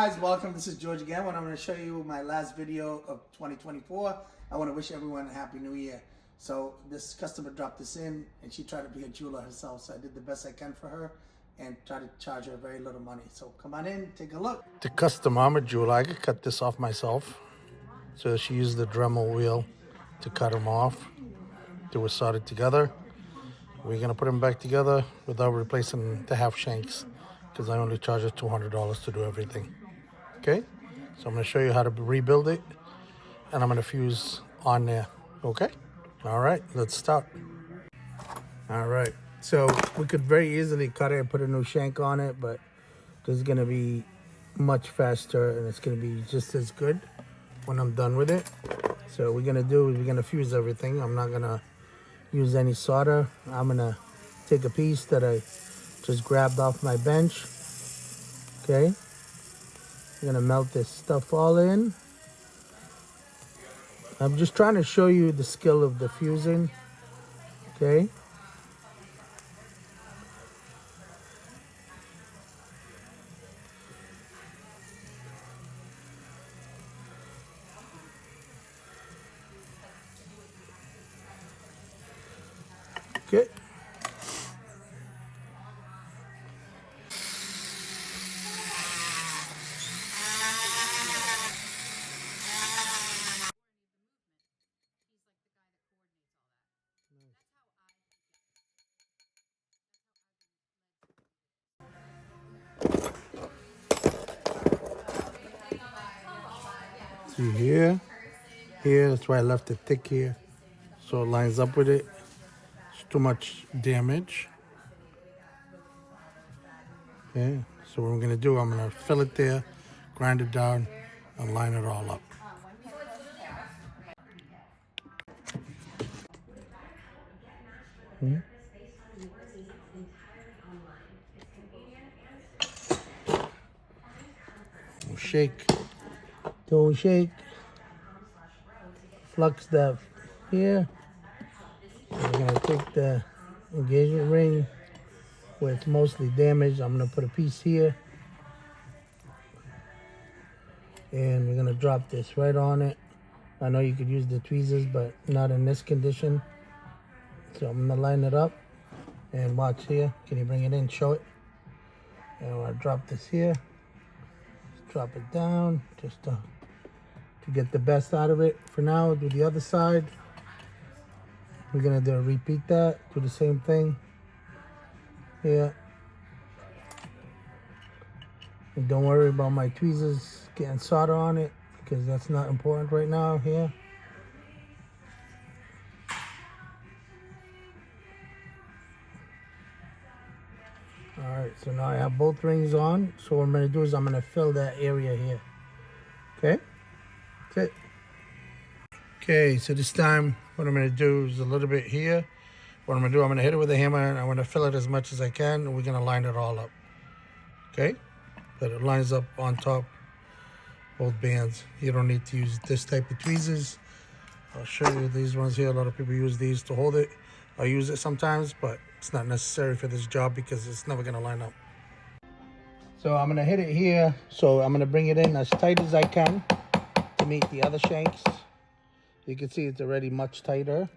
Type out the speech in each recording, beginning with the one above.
guys, welcome. This is George again. When I'm going to show you my last video of 2024. I want to wish everyone a happy new year. So this customer dropped this in and she tried to be a jeweler herself. So I did the best I can for her and tried to charge her very little money. So come on in, take a look. The customer, I'm a jeweler. I could cut this off myself. So she used the Dremel wheel to cut them off. They were soldered together. We're going to put them back together without replacing the half shanks because I only charge her $200 to do everything. Okay? So I'm going to show you how to rebuild it and I'm going to fuse on there. Okay? All right, let's start. All right. So we could very easily cut it and put a new shank on it, but this is going to be much faster and it's going to be just as good when I'm done with it. So what we're going to do is we're going to fuse everything. I'm not going to use any solder. I'm going to take a piece that I just grabbed off my bench. Okay. I'm going to melt this stuff all in. I'm just trying to show you the skill of the fusing. Okay. Okay. See here, that's why I left it thick here, so it lines up with it. It's too much damage. Okay, so what I'm gonna do, I'm gonna fill it there, grind it down, and line it all up. Don't shake. Don't shake. Flux that here. So we're gonna take the engagement ring where it's mostly damaged. I'm gonna put a piece here. And we're gonna drop this right on it. I know you could use the tweezers, but not in this condition. So I'm gonna line it up and watch here. Can you bring it in, show it? And I'm gonna drop this here. Just drop it down just to get the best out of it. For now, do the other side. We're gonna repeat that, do the same thing here. And don't worry about my tweezers getting solder on it because that's not important right now here. All right, so now I have both rings on. So what I'm gonna do is I'm gonna fill that area here. Okay, that's it. Okay, so this time what I'm gonna do is a little bit here. What I'm gonna do, I'm gonna hit it with a hammer and I'm gonna fill it as much as I can and we're gonna line it all up. Okay, but it lines up on top, both bands. You don't need to use this type of tweezers. I'll show you these ones here. A lot of people use these to hold it. I use it sometimes, but it's not necessary for this job because it's never gonna line up. So I'm gonna hit it here. So I'm gonna bring it in as tight as I can to meet the other shanks. You can see it's already much tighter.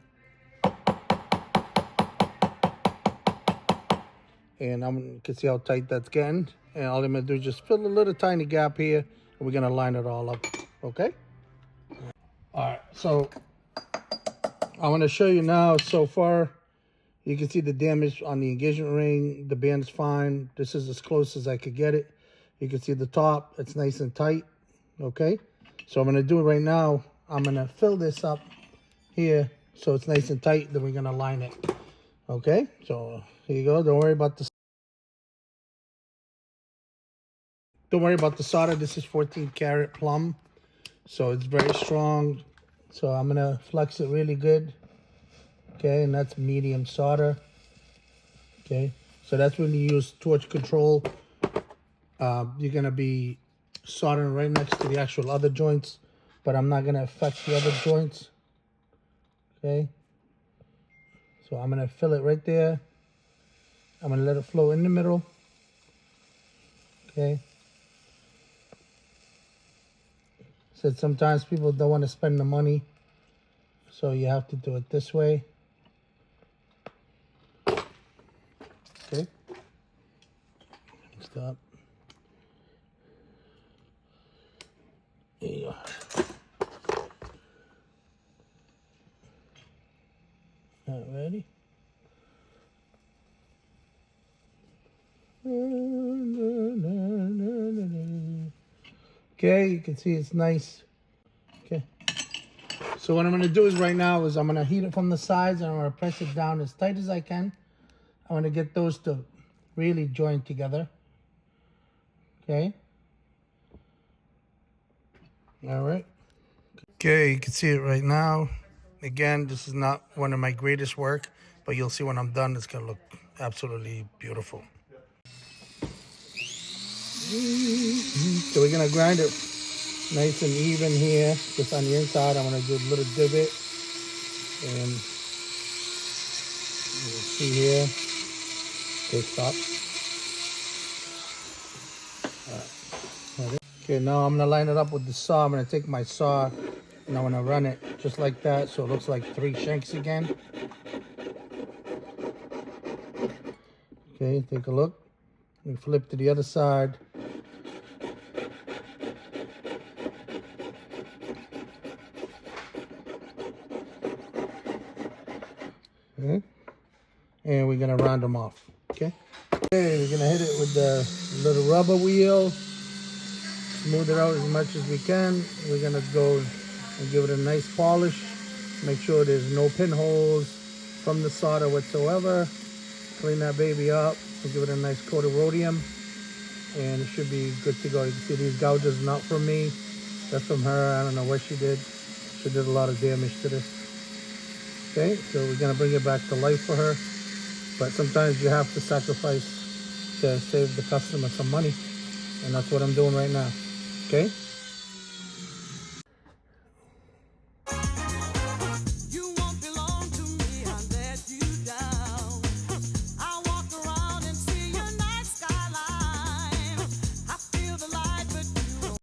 And you can see how tight that's getting. And all I'm gonna do is just fill a little tiny gap here and we're gonna line it all up, okay? All right, so I'm gonna show you now. So far, you can see the damage on the engagement ring. The band is fine. This is as close as I could get it. You can see the top, it's nice and tight, okay? So I'm gonna do it right now. I'm gonna fill this up here so it's nice and tight, then we're gonna line it, okay? So here you go, don't worry about the solder. This is 14 karat plum, so it's very strong. So I'm gonna flex it really good. Okay, and that's medium solder. Okay, so that's when you use torch control. You're gonna be soldering right next to the actual other joints, but I'm not gonna affect the other joints. Okay, so I'm gonna fill it right there. I'm gonna let it flow in the middle. Okay, Said sometimes people don't want to spend the money, so you have to do it this way. Okay. Stop. There you go. All ready? Okay, you can see it's nice. Okay. So what I'm gonna do is right now is I'm gonna heat it from the sides and I'm gonna press it down as tight as I can. I want to get those to really join together. Okay. All right. Okay, you can see it right now. Again, this is not one of my greatest work, but you'll see when I'm done, it's gonna look absolutely beautiful. So we're gonna grind it nice and even here. Just on the inside, I'm gonna do a little divot. And you'll see here. Okay, stop. All right. Okay, now I'm gonna line it up with the saw. I'm gonna take my saw and I'm gonna run it just like that, so it looks like 3 shanks again. Okay, take a look. We flip to the other side. Okay. And we're gonna round them off. Okay. Okay, we're gonna hit it with the little rubber wheel. Smooth it out as much as we can. We're gonna go and give it a nice polish. Make sure there's no pinholes from the solder whatsoever. Clean that baby up and give it a nice coat of rhodium. And it should be good to go. You can see these gouges not from me. That's from her. I don't know what she did. She did a lot of damage to this. Okay, so we're gonna bring it back to life for her. But sometimes you have to sacrifice to save the customer some money. And that's what I'm doing right now. Okay.